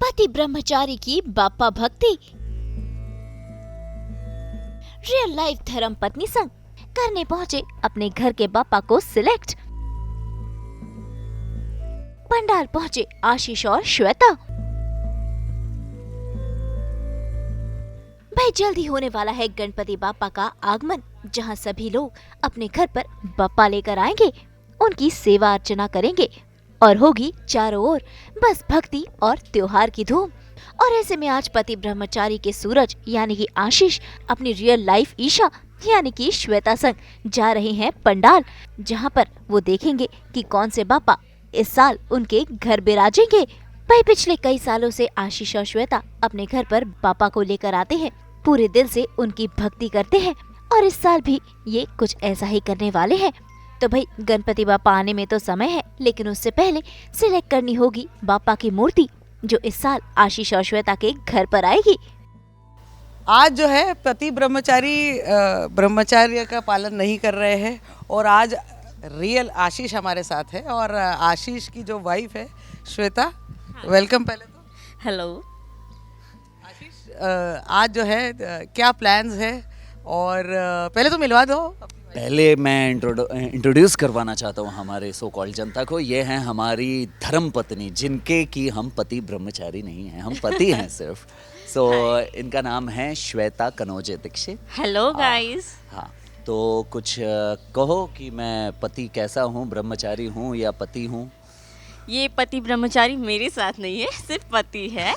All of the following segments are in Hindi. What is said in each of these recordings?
पति ब्रह्मचारी की बापा भक्ति। रियल लाइफ धर्म पत्नी संग करने पहुंचे अपने घर के बापा को सिलेक्ट। पंडाल पहुंचे आशीष और श्वेता। भाई जल्दी होने वाला है गणपति बापा का आगमन, जहां सभी लोग अपने घर पर बापा लेकर आएंगे, उनकी सेवा अर्चना करेंगे और होगी चारों ओर बस भक्ति और त्योहार की धूम। और ऐसे में आज पति ब्रह्मचारी के सूरज यानी कि आशीष अपनी रियल लाइफ ईशा यानी कि श्वेता संग जा रहे हैं पंडाल, जहां पर वो देखेंगे कि कौन से बापा इस साल उनके घर बिराजेंगे। भाई पिछले कई सालों से आशीष और श्वेता अपने घर पर बापा को लेकर आते हैं, पूरे दिल से उनकी भक्ति करते हैं और इस साल भी ये कुछ ऐसा ही करने वाले हैं। तो भाई गणपति बापा आने में तो समय है, लेकिन उससे पहले सिलेक्ट करनी होगी बापा की मूर्ति जो इस साल आशीष और श्वेता के घर पर आएगी। आज जो है पति ब्रह्मचारी ब्रह्मचर्य का पालन नहीं कर रहे हैं और आज रियल आशीष हमारे साथ है और आशीष की जो वाइफ है श्वेता, वेलकम। पहले तो हेलो आशीष, आज जो है क्या प्लान्स है और पहले तो मिलवा दो। पहले मैं इंट्रोड्यूस करवाना चाहता हूँ हमारे सो कॉल्ड जनता को। ये हैं हमारी धर्म पत्नी, जिनके कि हम पति ब्रह्मचारी नहीं हैं, हम पति हैं सिर्फ। इनका नाम है श्वेता कनोजे दीक्षित। Hello guys. हाँ, तो कुछ कहो कि मैं पति कैसा हूँ, ब्रह्मचारी हूँ या पति हूँ? ये पति ब्रह्मचारी मेरे साथ नहीं है, सिर्फ पति है।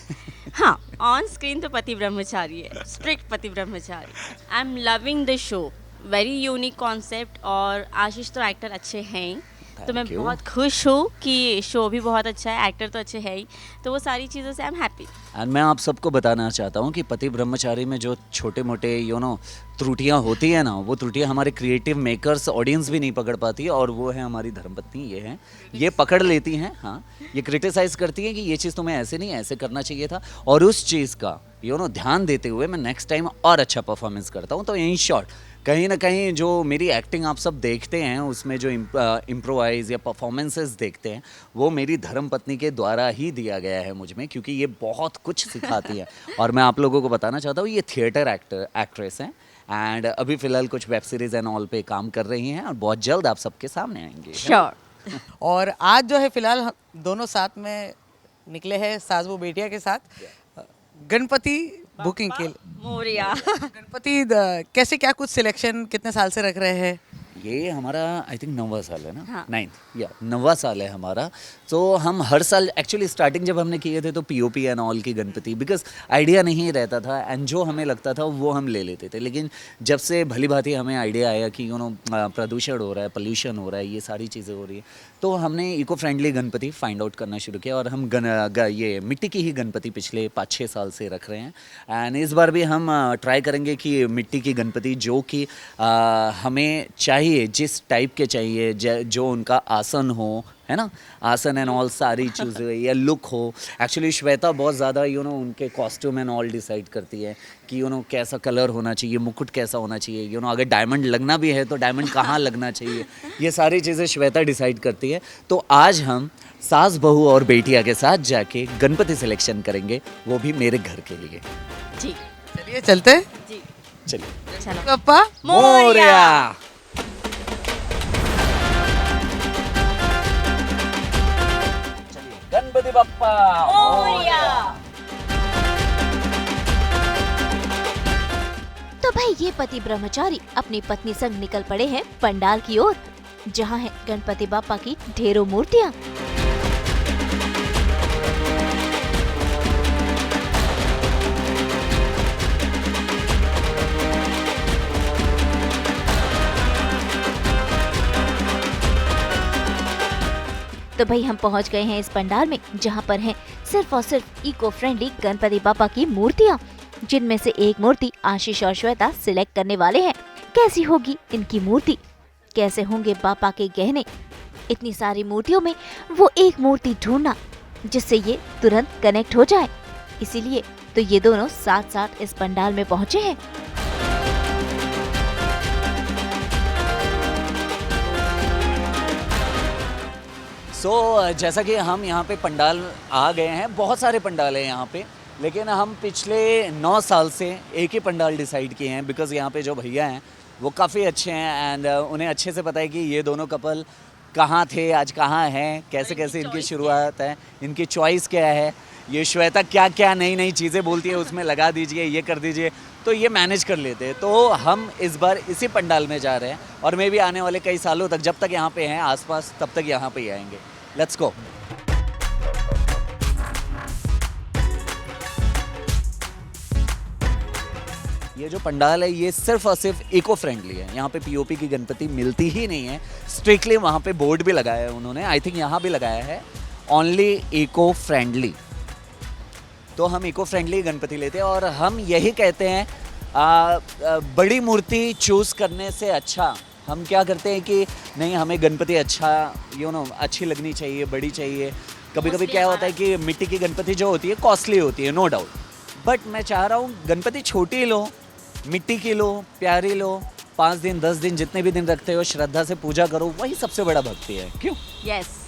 हाँ, ऑन स्क्रीन तो पति ब्रह्मचारी है, स्ट्रिक्ट पति ब्रह्मचारी। I am loving the show, very unique concept और आशीष तो एक्टर अच्छे हैं ही, तो मैं बहुत खुश हूँ कि शो भी बहुत अच्छा है, एक्टर तो अच्छे है ही, तो वो सारी चीज़ों से आई एम हैप्पी। एंड मैं आप सबको बताना चाहता हूँ कि पति ब्रह्मचारी में जो छोटे मोटे त्रुटियाँ होती है ना, वो त्रुटियाँ हमारे क्रिएटिव मेकर्स ऑडियंस भी नहीं पकड़ पाती है, और वो है हमारी धर्मपत्नी, ये हैं, ये पकड़ लेती हैं। हाँ, ये क्रिटिसाइज़ करती हैं कि ये चीज़ तुम्हें ऐसे नहीं ऐसे करना चाहिए था, और उस चीज़ का ध्यान देते हुए मैं नेक्स्ट टाइम और अच्छा परफॉर्मेंस करता हूँ। तो इन शॉर्ट कहीं ना कहीं जो मेरी एक्टिंग आप सब देखते हैं, उसमें जो इम्प्रोवाइज या परफॉर्मेंसेस देखते हैं, वो मेरी धर्मपत्नी के द्वारा ही दिया गया है मुझ में, क्योंकि ये बहुत कुछ सिखाती है। और मैं आप लोगों को बताना चाहता हूँ, ये थिएटर एक्ट्रेस हैं एंड अभी फ़िलहाल कुछ वेब सीरीज़ एंड ऑल पे काम कर रही हैं और बहुत जल्द आप सबके सामने आएंगे। श्योर। और आज जो है फिलहाल हम दोनों साथ में निकले हैं सासबू बेटिया के साथ गणपति बुकिंग के लिए। मोरिया। गणपति कैसे क्या कुछ सिलेक्शन कितने साल से रख रहे हैं? ये हमारा आई थिंक 9वां साल है ना। हाँ। 9वां साल है हमारा। तो हम हर साल एक्चुअली स्टार्टिंग जब हमने किए थे तो पीओपी एंड ऑल की गणपति, बिकॉज आइडिया नहीं रहता था एंड जो हमें लगता था वो हम ले लेते थे। लेकिन जब से भली भांति हमें आइडिया आया कि प्रदूषण हो रहा है, पोल्यूशन हो रहा है, ये सारी चीज़ें हो रही है, तो हमने eco friendly Ganpati find out करना शुरू किया और हम ये मिट्टी की ही गणपति पिछले 5-6 साल से रख रहे हैं। एंड इस बार भी हम ट्राई करेंगे कि मिट्टी की गणपति जो कि हमें चाहिए, जिस टाइप के चाहिए, जो उनका आसन हो, है ना, आसन एंड ऑल सारी चीज़ें, या लुक हो। एक्चुअली श्वेता बहुत ज़्यादा उनके कॉस्ट्यूम एंड ऑल डिसाइड करती है कि कैसा कलर होना चाहिए, मुकुट कैसा होना चाहिए, अगर डायमंड लगना भी है तो डायमंड कहाँ लगना चाहिए, ये सारी चीज़ें श्वेता डिसाइड करती है। तो आज हम सास बहू और बेटिया के साथ जाके गणपति सिलेक्शन करेंगे, वो भी मेरे घर के लिए। जी चलिए चलते जी, चलिए। चलो। पापा मोरिया। गणपति बप्पा मोरिया। तो भाई ये पति ब्रह्मचारी अपनी पत्नी संग निकल पड़े हैं पंडाल की ओर, जहां है गणपति बापा की ढेरों मूर्तियां। तो भाई हम पहुंच गए हैं इस पंडाल में, जहां पर हैं सिर्फ और सिर्फ इको फ्रेंडली गणपति बापा की मूर्तियां, जिनमें से एक मूर्ति आशीष और श्वेता सिलेक्ट करने वाले हैं। कैसी होगी इनकी मूर्ति, कैसे होंगे बापा के गहने, इतनी सारी मूर्तियों में वो एक मूर्ति ढूंढना जिससे ये तुरंत कनेक्ट हो जाए, इसीलिए तो ये दोनों साथ साथ इस पंडाल में पहुंचे हैं। जैसा कि हम यहाँ पे पंडाल आ गए हैं, बहुत सारे पंडाल हैं यहाँ पे, लेकिन हम पिछले 9 साल से एक ही पंडाल डिसाइड किए हैं बिकॉज़ यहाँ पे जो भैया हैं वो काफ़ी अच्छे हैं एंड उन्हें अच्छे से पता है कि ये दोनों कपल कहाँ थे, आज कहाँ हैं, कैसे कैसे इनकी शुरुआत है, इनकी चॉइस क्या है, ये श्वेता क्या क्या नई नई चीज़ें बोलती है उसमें लगा दीजिए, ये कर दीजिए, तो ये मैनेज कर लेते हैं। तो हम इस बार इसी पंडाल में जा रहे हैं और मे भी आने वाले कई सालों तक जब तक यहाँ पे हैं आसपास तब तक यहाँ पे ही आएंगे। Let's go. ये जो पंडाल है ये सिर्फ और सिर्फ इको फ्रेंडली है। यहाँ पे पीओपी की गणपति मिलती ही नहीं है, स्ट्रिक्टली वहाँ पे बोर्ड भी लगाया है उन्होंने, आई थिंक यहाँ भी लगाया है ओनली इको फ्रेंडली। तो हम इको फ्रेंडली गणपति लेते हैं और हम यही कहते हैं बड़ी मूर्ति चूज़ करने से अच्छा हम क्या करते हैं कि नहीं, हमें गणपति अच्छा अच्छी लगनी चाहिए, बड़ी चाहिए। कभी कभी क्या होता है कि मिट्टी की गणपति जो होती है कॉस्टली होती है, नो डाउट, बट मैं चाह रहा हूँ गणपति छोटी लो, मिट्टी की लो, प्यारी लो, 5 दिन 10 दिन जितने भी दिन रखते हो श्रद्धा से पूजा करो, वही सबसे बड़ा भक्ति है। क्यों? यस।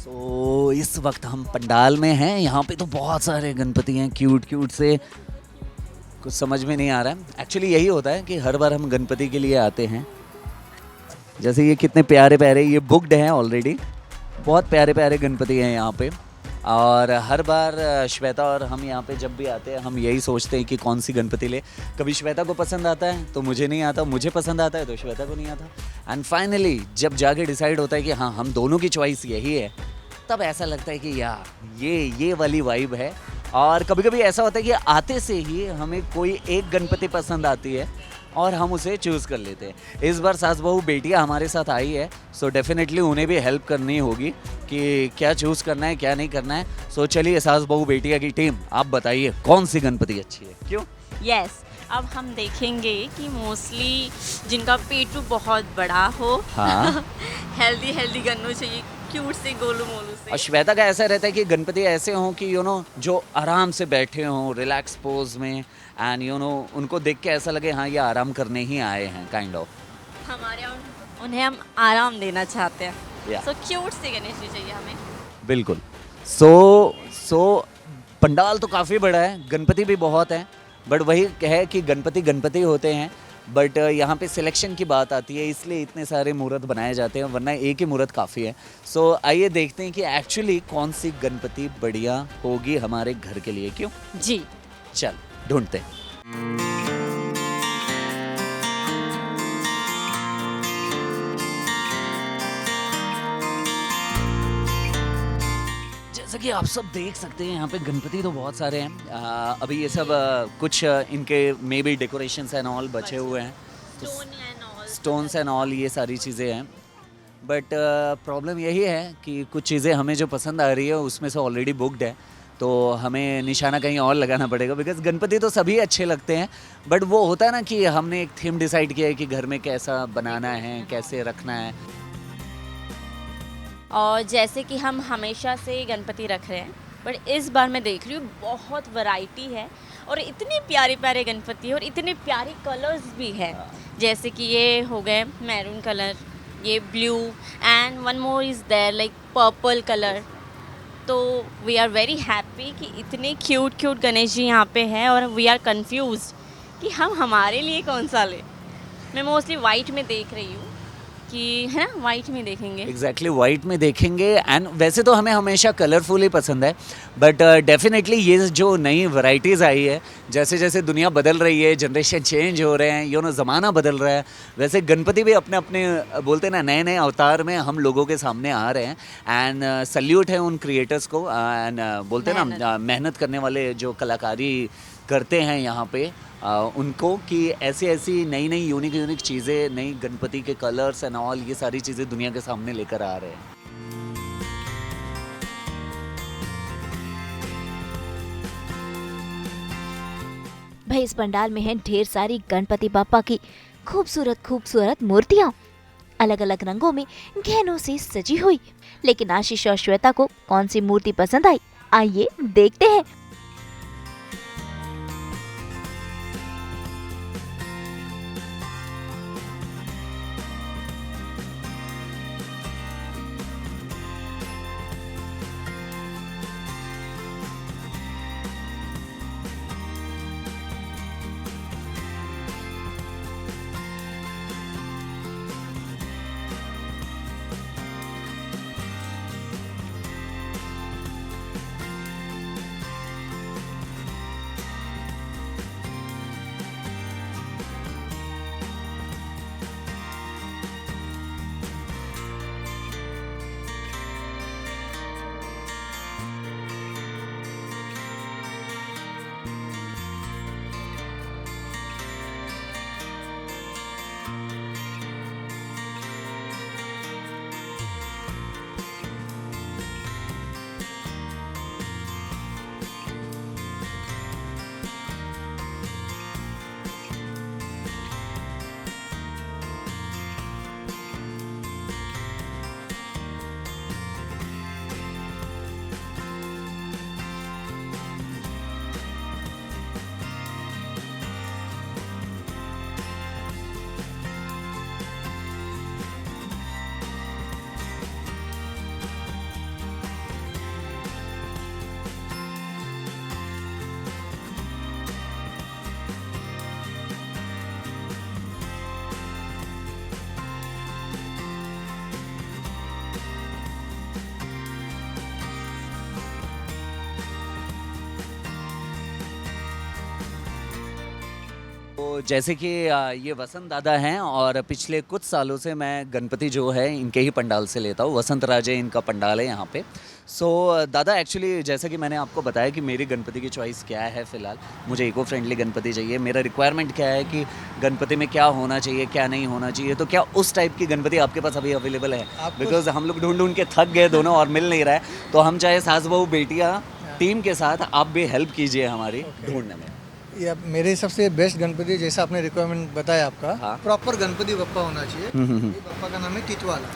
तो इस वक्त हम पंडाल में हैं, यहाँ पे तो बहुत सारे गणपति हैं क्यूट क्यूट से, कुछ समझ में नहीं आ रहा है। एक्चुअली यही होता है कि हर बार हम गणपति के लिए आते हैं, जैसे ये कितने प्यारे प्यारे, ये बुक्ड हैं ऑलरेडी, बहुत प्यारे प्यारे गणपति हैं यहाँ पे। और हर बार श्वेता और हम यहाँ पे जब भी आते हैं हम यही सोचते हैं कि कौन सी गणपति ले। कभी श्वेता को पसंद आता है तो मुझे नहीं आता, मुझे पसंद आता है तो श्वेता को नहीं आता, एंड फाइनली जब जाके डिसाइड होता है कि हाँ हम दोनों की चॉइस यही है, तब ऐसा लगता है कि यार ये वाली वाइब है। और कभी कभी ऐसा होता है कि आते से ही हमें कोई एक गणपति पसंद आती है और हम उसे चूज़ कर लेते हैं। इस बार सास बहू बेटियाँ हमारे साथ आई है, सो डेफिनेटली उन्हें भी हेल्प करनी होगी कि क्या चूज़ करना है क्या नहीं करना है। सो चलिए सास बहू बेटियाँ की टीम, आप बताइए कौन सी गणपति अच्छी है, क्यों? यस, अब हम देखेंगे कि मोस्टली जिनका पेटू बहुत बड़ा हो, हाँ हेल्दी गन्नू चाहिए, क्यूट से गोलू मोलू से। और श्वेता का ऐसा रहता है कि गणपति ऐसे हों कि जो आराम से बैठे हों रिलैक्स पोज में, एंड उनको देख के ऐसा लगे हाँ ये आराम करने ही आए हैं, काइंड ऑफ। हमारे उन्हें हम आराम देना चाहते हैं, Yeah. सो क्यूट से गणेश जी चाहिए हमें। बिल्कुल। सो पंडाल तो काफ़ी बड़ा है, गणपति भी बहुत है, बट वही है कि गणपति होते हैं, बट यहाँ पे सिलेक्शन की बात आती है, इसलिए इतने सारे मूर्त बनाए जाते हैं, वरना एक ही मूर्त काफ़ी है। सो आइए देखते हैं कि एक्चुअली कौन सी गणपति बढ़िया होगी हमारे घर के लिए, क्यों? जी, चल ढूंढते हैं। जैसा कि आप सब देख सकते हैं यहाँ पे गणपति तो बहुत सारे हैं। अभी ये सब कुछ इनके may be decorations and all बचे हुए हैं, स्टोन्स एंड ऑल ये सारी चीज़ें हैं, बट प्रॉब्लम यही है कि कुछ चीज़ें हमें जो पसंद आ रही है उसमें से ऑलरेडी बुक्ड है, तो हमें निशाना कहीं और लगाना पड़ेगा। बिकॉज गणपति तो सभी अच्छे लगते हैं, बट वो होता है ना कि हमने एक थीम डिसाइड किया है कि घर में कैसा बनाना है, कैसे रखना है। और जैसे कि हम हमेशा से गणपति रख रहे हैं, बट इस बार मैं देख रही हूँ बहुत वैरायटी है और इतने प्यारे प्यारे गणपति और इतने प्यारे कलर्स भी है। जैसे कि ये हो गए मैरून कलर, ये blue, and one more is there like purple colour. तो वी आर वेरी हैप्पी कि इतने क्यूट गणेश जी यहाँ पे हैं, और वी आर कंफ्यूज्ड कि हम हमारे लिए कौन सा लें। मैं मोस्टली वाइट में देख रही हूँ कि है ना, वाइट में देखेंगे। एग्जैक्टली वाइट में देखेंगे। एंड वैसे तो हमें हमेशा कलरफुल ही पसंद है, बट डेफिनेटली ये जो नई वैरायटीज़ आई है, जैसे जैसे दुनिया बदल रही है, जनरेशन चेंज हो रहे हैं, ज़माना बदल रहा है, वैसे गणपति भी अपने अपने बोलते हैं ना नए नए अवतार में हम लोगों के सामने आ रहे हैं। एंड सल्यूट है उन क्रिएटर्स को, एंड बोलते हैं ना मेहनत करने वाले जो कलाकारी करते हैं यहाँ पे उनको, कि ऐसी ऐसी नई नई यूनिक चीज़ें, नई गणपति के कलर्स एंड ऑल ये सारी चीज़ें दुनिया के सामने लेकर आ रहे हैं। भाई इस पंडाल में है ढेर सारी गणपति बापा की खूबसूरत मूर्तियाँ, अलग अलग रंगों में गहनों से सजी हुई। लेकिन आशीष और श्वेता को कौन सी मूर्ति पसंद आई, आइए देखते हैं। तो जैसे कि ये वसंत दादा हैं और पिछले कुछ सालों से मैं गणपति जो है इनके ही पंडाल से लेता हूँ। वसंत राजे इनका पंडाल है यहाँ पे। सो दादा एक्चुअली जैसा कि मैंने आपको बताया कि मेरी गणपति की चॉइस क्या है फ़िलहाल, मुझे इको फ्रेंडली गणपति चाहिए। मेरा रिक्वायरमेंट क्या है कि गणपति में क्या होना चाहिए क्या नहीं होना चाहिए, तो क्या उस टाइप की गणपति आपके पास अभी अवेलेबल है? बिकॉज हम लोग ढूंढ ढूंढ के थक गए दोनों और मिल नहीं रहा है, तो हम चाहे सास बहू बेटियाँ टीम के साथ आप भी हेल्प कीजिए हमारी ढूंढने में। ये मेरे हिसाब से बेस्ट गणपति जैसा आपने रिक्वायरमेंट बताया आपका, हाँ। प्रॉपर गणपति बप्पा होना चाहिए। ये बप्पा का नाम है टिटवाला।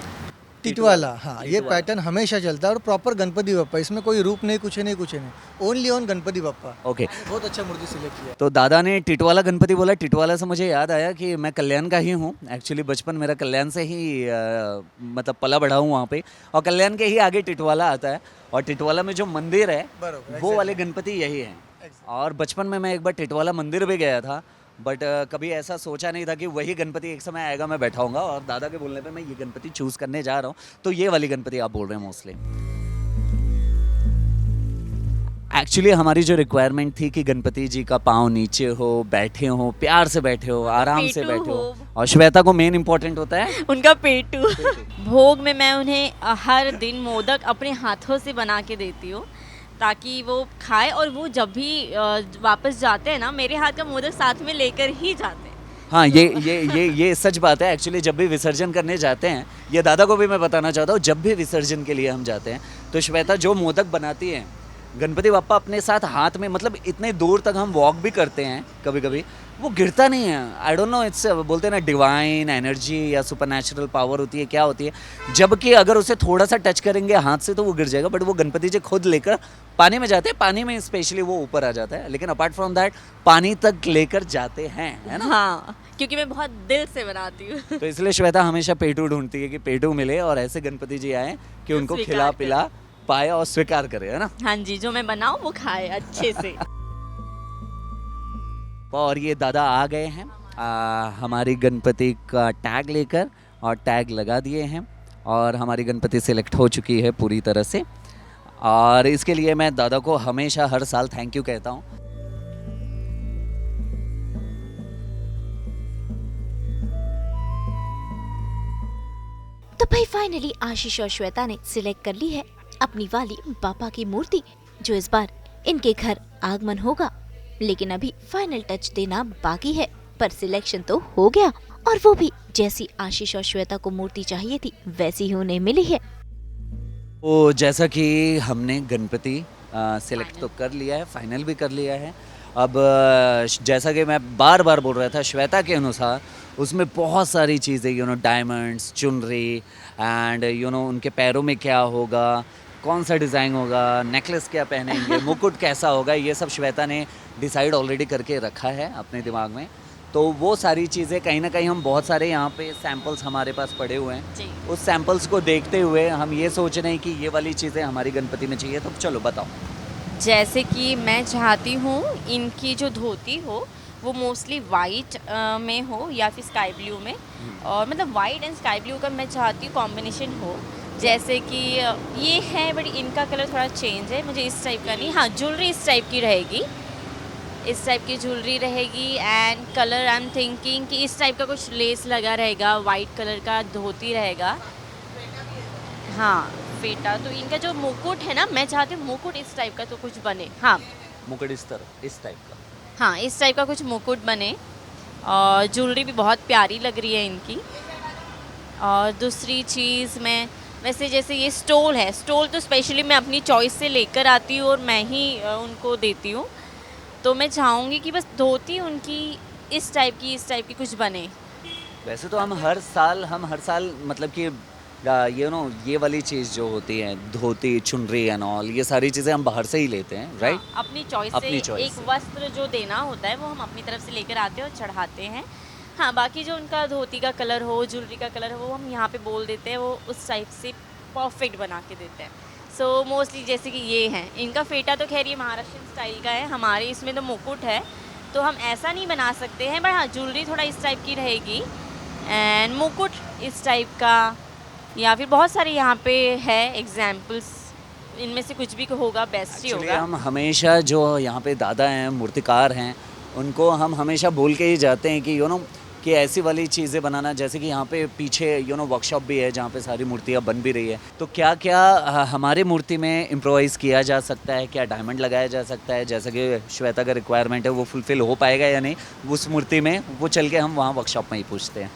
टिटवाला, हाँ, ये पैटर्न हमेशा चलता है और प्रॉपर गणपति बप्पा, इसमें कोई रूप नहीं, कुछ नहीं, only on Ganpati Bappa. Okay, बहुत अच्छा मूर्ति सिलेक्ट किया। तो दादा ने टिटवाला गणपति बोला। टिटवाला से मुझे याद आया कि मैं कल्याण का ही हूँ एक्चुअली। बचपन मेरा कल्याण से ही मतलब पला बढ़ा हूँ वहाँ पे, और कल्याण के ही आगे टिटवाला आता है, और टिटवाला में जो मंदिर है बरोबर, वो वाले गणपति यही हैं। और बचपन में मैं एक बार टिटवाला मंदिर भी गया था, बट कभी ऐसा सोचा नहीं था कि वही गणपति एक समय आएगा मैं बैठाऊंगा, और दादा के बोलने पे मैं ये गणपति चूज़ करने जा रहा हूँ। तो ये वाली गणपति आप बोल रहे हैं मोस्टली। एक्चुअली हमारी जो रिक्वायरमेंट थी कि गणपति जी का पाँव नीचे हो, बैठे हो, प्यार से बैठे हो, आराम से पेटू बैठे हो, हो। और श्वेता को मेन इंपॉर्टेंट होता है उनका पेटू। भोग में मैं उन्हें हर दिन मोदक अपने हाथों से बना के देती हूँ, ताकि वो खाए, और वो जब भी वापस जाते हैं ना, मेरे हाथ का मोदक साथ में लेकर ही जाते हैं। हाँ, ये सच बात है। एक्चुअली जब भी विसर्जन करने जाते हैं, ये दादा को भी मैं बताना चाहता हूँ, जब भी विसर्जन के लिए हम जाते हैं तो श्वेता जो मोदक बनाती है गणपति बाप्पा अपने साथ हाथ में, मतलब इतने दूर तक हम वॉक भी करते हैं कभी कभी, वो गिरता नहीं है। आई डोंट नो, इट्स बोलते हैं ना डिवाइन एनर्जी या सुपर नेचुरल पावर होती है, क्या होती है, जबकि अगर उसे थोड़ा सा टच करेंगे हाथ से तो वो गिर जाएगा, बट वो गणपति जी खुद लेकर पानी में जाते हैं, पानी में स्पेशली वो ऊपर आ जाता है, लेकिन अपार्ट फ्रॉम दैट पानी तक लेकर जाते हैं, है ना। हाँ, क्योंकि मैं बहुत दिल से बनाती हूँ। तो इसलिए श्वेता हमेशा पेटू ढूंढती है कि पेटू मिले और ऐसे गणपति जी आए कि उनको स्वीकार खिला करें। पिला पाए और स्वीकार करे, है ना। हाँ जी, जो मैं बनाऊँ वो खाए अच्छे से। और ये दादा आ गए हैं हमारी गणपति का टैग लेकर, और टैग लगा दिए हैं, और हमारी गणपति सिलेक्ट हो चुकी है पूरी तरह से, और इसके लिए मैं दादा को हमेशा हर साल थैंक यू कहता हूँ। तो भाई फाइनली आशीष और श्वेता ने सिलेक्ट कर ली है अपनी वाली पापा की मूर्ति, जो इस बार इनके घर आगमन होगा। लेकिन अभी फाइनल टच देना बाकी है, पर सिलेक्शन तो हो गया, और वो भी जैसी आशीष और श्वेता को मूर्ति चाहिए थी वैसी ही उन्हें मिली है। तो जैसा कि हमने गणपति सिलेक्ट तो कर लिया है, फाइनल भी कर लिया है। अब जैसा कि मैं बार बार बोल रहा था, श्वेता के अनुसार उसमें बहुत सारी चीज़ें, डायमंड्स, चुनरी, एंड उनके पैरों में क्या होगा, कौन सा डिज़ाइन होगा, नेकलेस क्या पहनेंगे, मुकुट कैसा होगा, ये सब श्वेता ने डिसाइड ऑलरेडी करके रखा है अपने दिमाग में। तो वो सारी चीज़ें कहीं ना कहीं हम बहुत सारे यहाँ पे सैम्पल्स हमारे पास पड़े हुए हैं, जी। उस सैम्पल्स को देखते हुए हम ये सोच रहे हैं कि ये वाली चीज़ें हमारी गणपति में चाहिए। तो चलो बताओ। जैसे कि मैं चाहती हूँ इनकी जो धोती हो वो मोस्टली वाइट में हो या फिर स्काई ब्लू में, और मतलब वाइट एंड स्काई ब्लू का मैं चाहती हूँ कॉम्बिनेशन हो। जैसे कि ये है, बट इनका कलर थोड़ा चेंज है, मुझे इस टाइप का नहीं। हाँ, ज्वेलरी इस टाइप की रहेगी, इस टाइप की ज्वेलरी रहेगी, and colour I am thinking कि इस टाइप का कुछ लेस लगा रहेगा, वाइट कलर का धोती रहेगा। हाँ, फेटा। तो इनका जो मुकुट है ना, मैं चाहती हूँ मुकुट इस टाइप का तो कुछ बने। हाँ, मुकुट इस तरह, इस टाइप का। हाँ, इस टाइप का कुछ मुकुट बने, और ज्वेलरी भी बहुत प्यारी लग रही है इनकी। और दूसरी चीज़, मैं वैसे जैसे ये स्टोल है, स्टोल तो स्पेशली मैं अपनी चॉइस से लेकर आती हूँ और मैं ही उनको देती हूँ। तो मैं चाहूँगी कि बस धोती उनकी इस टाइप की कुछ बने। वैसे तो हम हर साल मतलब कि ये वाली चीज़ जो होती है, धोती, चुनरी एंड ऑल, ये सारी चीज़ें हम बाहर से ही लेते हैं, राइट। हाँ, अपनी चॉइस अपनी से choice एक से। वस्त्र जो देना होता है वो हम अपनी तरफ से लेकर आते हैं और चढ़ाते हैं। हाँ, बाकी जो उनका धोती का कलर हो, ज्वेलरी का कलर हो, वो हम यहाँ पे बोल देते हैं, वो उस टाइप से परफेक्ट बना के देते हैं। सो मोस्टली जैसे कि ये हैं, इनका फेटा तो खैर ये महाराष्ट्रियन स्टाइल का है, हमारे इसमें तो मुकुट है, तो हम ऐसा नहीं बना सकते हैं, बट हाँ, ज्वेलरी थोड़ा इस टाइप की रहेगी, एंड मुकुट इस टाइप का, या फिर बहुत सारे यहाँ पे है एग्जाम्पल्स, इनमें से कुछ भी होगा बेस्ट ही एक्चुअली होगा। हम हमेशा जो यहाँ पे दादा हैं, मूर्तिकार हैं, उनको हम हमेशा बोल के ही जाते हैं कि कि ऐसी वाली चीज़ें बनाना, जैसे कि यहाँ पे पीछे वर्कशॉप भी है जहाँ पे सारी मूर्तियाँ बन भी रही है। तो क्या क्या हमारे मूर्ति में इम्प्रोवाइज़ किया जा सकता है, क्या डायमंड लगाया जा सकता है, जैसा कि श्वेता का रिक्वायरमेंट है वो फुलफ़िल हो पाएगा या नहीं उस मूर्ति में, वो चल के हम वहाँ वर्कशॉप में ही पूछते हैं।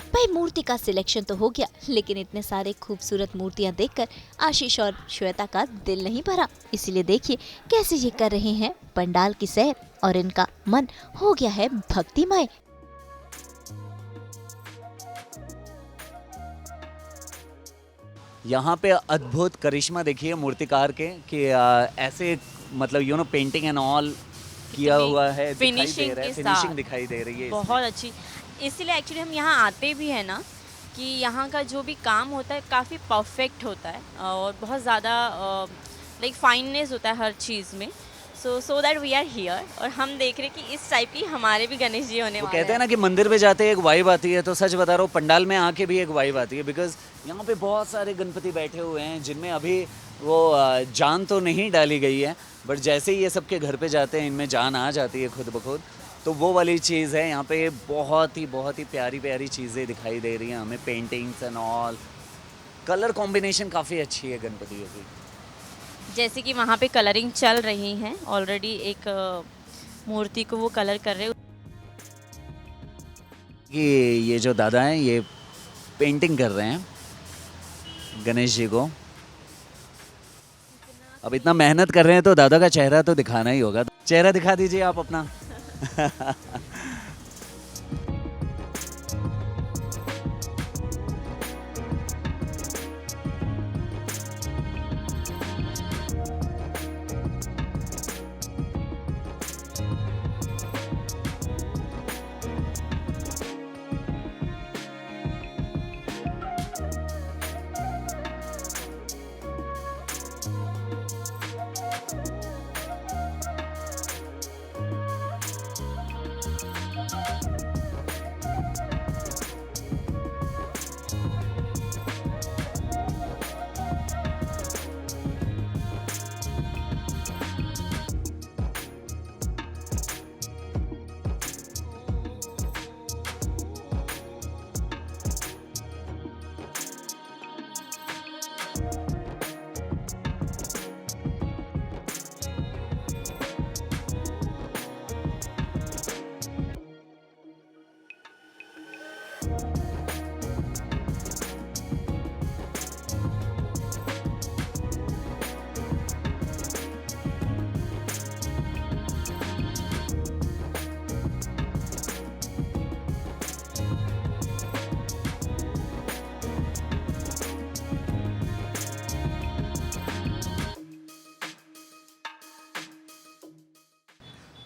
भाई मूर्ति का सिलेक्शन तो हो गया, लेकिन इतने सारे खूबसूरत मूर्तियां देखकर आशीष और श्वेता का दिल नहीं भरा। इसीलिए देखिए कैसे ये कर रहे हैं पंडाल की सैर और इनका मन हो गया है भक्तिमय। यहाँ पे अद्भुत करिश्मा देखिए मूर्तिकार के कि ऐसे मतलब पेंटिंग एंड ऑल किया हुआ है, फिनिशिंग के फिनिशिंग साथ दिखाई दे रही है बहुत अच्छी। इसीलिए एक्चुअली हम यहाँ आते भी हैं ना, कि यहाँ का जो भी काम होता है काफ़ी परफेक्ट होता है और बहुत ज़्यादा लाइक फाइननेस होता है हर चीज़ में। So that we are here और हम देख रहे हैं कि इस टाइप की हमारे भी गणेश जी होने वो वाले कहते हैं ना कि मंदिर में जाते एक वाइब आती है, तो सच बता रहा हूँ पंडाल में आके भी एक वाइब आती है। बिकॉज यहाँ पे बहुत सारे गणपति बैठे हुए हैं जिनमें अभी वो जान तो नहीं डाली गई है, बट जैसे ही ये सबके घर पे जाते हैं इनमें जान आ जाती है खुद ब खुद। तो वो वाली चीज़ है यहाँ पे, बहुत ही प्यारी प्यारी चीज़ें दिखाई दे रही हैं हमें, paintings and all. Colour combination काफ़ी अच्छी है गणपतियों की। जैसे कि वहाँ पे कलरिंग चल रही है ऑलरेडी, एक मूर्ति को वो कलर कर रहे हैं। कि ये जो दादा हैं ये पेंटिंग कर रहे हैं गणेश जी को। अब इतना मेहनत कर रहे हैं तो दादा का चेहरा तो दिखाना ही होगा। चेहरा दिखा दीजिए आप अपना।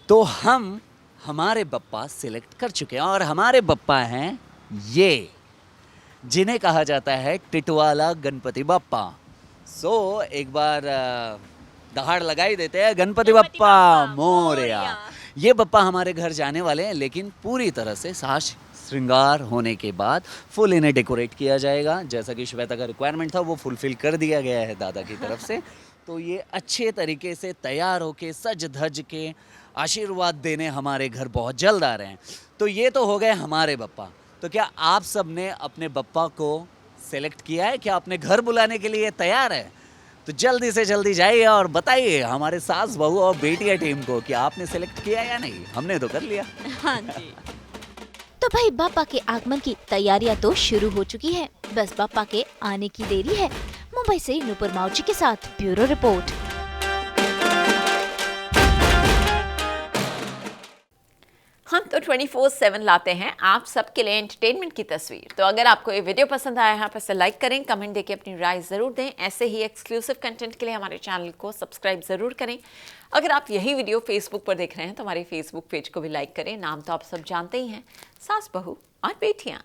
तो हम हमारे बप्पा सिलेक्ट कर चुके हैं और हमारे बप्पा हैं ये, जिन्हें कहा जाता है टिटवाला गणपति बप्पा। एक बार दहाड़ लगाई देते हैं, गणपति बप्पा मोरया। ये बप्पा हमारे घर जाने वाले हैं, लेकिन पूरी तरह से साज श्रृंगार होने के बाद फुल इन्हें डेकोरेट किया जाएगा। जैसा कि श्वेता का रिक्वायरमेंट था वो फुलफिल कर दिया गया है दादा की तरफ से। तो ये अच्छे तरीके से तैयार होके सज धज के आशीर्वाद देने हमारे घर बहुत जल्द आ रहे हैं। तो ये तो हो गए हमारे बप्पा। तो क्या आप सब ने अपने बप्पा को सेलेक्ट किया है? क्या अपने घर बुलाने के लिए तैयार है? तो जल्दी से जल्दी जाइए और बताइए हमारे सास बहू और बेटिया टीम को कि आपने सेलेक्ट किया या नहीं। हमने तो कर लिया। हाँ जी। तो भाई बापा के आगमन की तैयारियां तो शुरू हो चुकी हैं, बस बापा के आने की देरी है। मुंबई से नूपुर माउची के साथ ब्यूरो रिपोर्ट। हम तो 24/7 लाते हैं आप सबके लिए एंटरटेनमेंट की तस्वीर। तो अगर आपको ये वीडियो पसंद आया है, आप इसे लाइक करें, कमेंट देके अपनी राय ज़रूर दें। ऐसे ही एक्सक्लूसिव कंटेंट के लिए हमारे चैनल को सब्सक्राइब ज़रूर करें। अगर आप यही वीडियो फेसबुक पर देख रहे हैं तो हमारे फेसबुक पेज को भी लाइक करें। नाम तो आप सब जानते ही हैं, सास बहू और बेटियाँ।